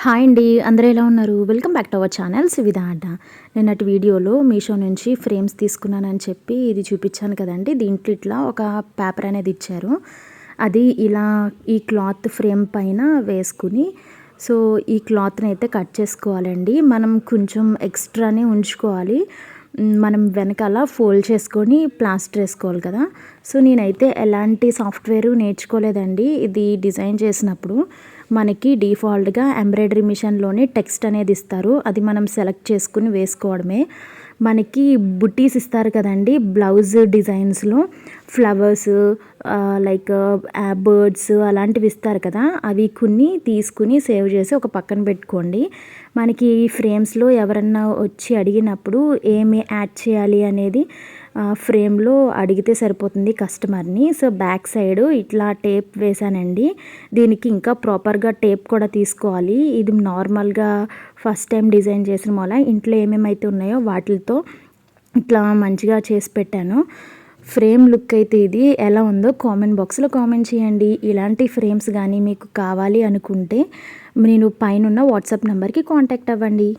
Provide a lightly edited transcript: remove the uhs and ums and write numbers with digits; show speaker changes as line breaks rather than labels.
Hi అండి, అందరూ ఎలా ఉన్నారు? Welcome back to our channel Suvidha అడ్డ. నిన్నటి వీడియోలో మీషో నుంచి ఫ్రేమ్స్ తీసుకున్నానని చెప్పి ఇది చూపించాను కదండి. దీంట్లో ఇట్లా ఒక పేపర్ అనేది ఇచ్చారు. అది ఇలా ఈ క్లాత్ ఫ్రేమ్ పైన వేసుకుని సో ఈ క్లాత్ని అయితే కట్ చేసుకోవాలండి. మనం కొంచెం ఎక్స్ట్రానే ఉంచుకోవాలి. మనం వెనకాల ఫోల్డ్ చేసుకొని ప్లాస్టర్ వేసుకోవాలి కదా. సో నేనైతే ఎలాంటి సాఫ్ట్వేర్ నేర్చుకోలేదండి. ఇది డిజైన్ చేసినప్పుడు మనకి డిఫాల్ట్గా ఎంబ్రాయిడరీ మిషన్లోనే టెక్స్ట్ అనేది ఇస్తారు. అది మనం సెలెక్ట్ చేసుకుని వేసుకోవడమే. మనకి బుట్టీస్ ఇస్తారు కదండి, బ్లౌజ్ డిజైన్స్లో ఫ్లవర్స్ లైక్ బర్డ్స్ అలాంటివి ఇస్తారు కదా. అవి కొన్ని తీసుకుని సేవ్ చేసి ఒక పక్కన పెట్టుకోండి. మనకి ఫ్రేమ్స్లో ఎవరన్నా వచ్చి అడిగినప్పుడు ఏమి యాడ్ చేయాలి అనేది ఫ్రేమ్లో అడిగితే సరిపోతుంది కస్టమర్ని. సో బ్యాక్ సైడ్ ఇట్లా టేప్ వేసానండి. దీనికి ఇంకా ప్రాపర్గా టేప్ కూడా తీసుకోవాలి. ఇది నార్మల్గా ఫస్ట్ టైం డిజైన్ చేసిన వల్ల ఇంట్లో ఏమేమైతే ఉన్నాయో వాటితో ఇట్లా మంచిగా చేసి పెట్టాను. ఫ్రేమ్ లుక్ అయితే ఇది ఎలా ఉందో కామెంట్ బాక్స్లో కామెంట్ చేయండి. ఇలాంటి ఫ్రేమ్స్ కానీ మీకు కావాలి అనుకుంటే నేను పైన వాట్సాప్ నెంబర్కి కాంటాక్ట్ అవ్వండి.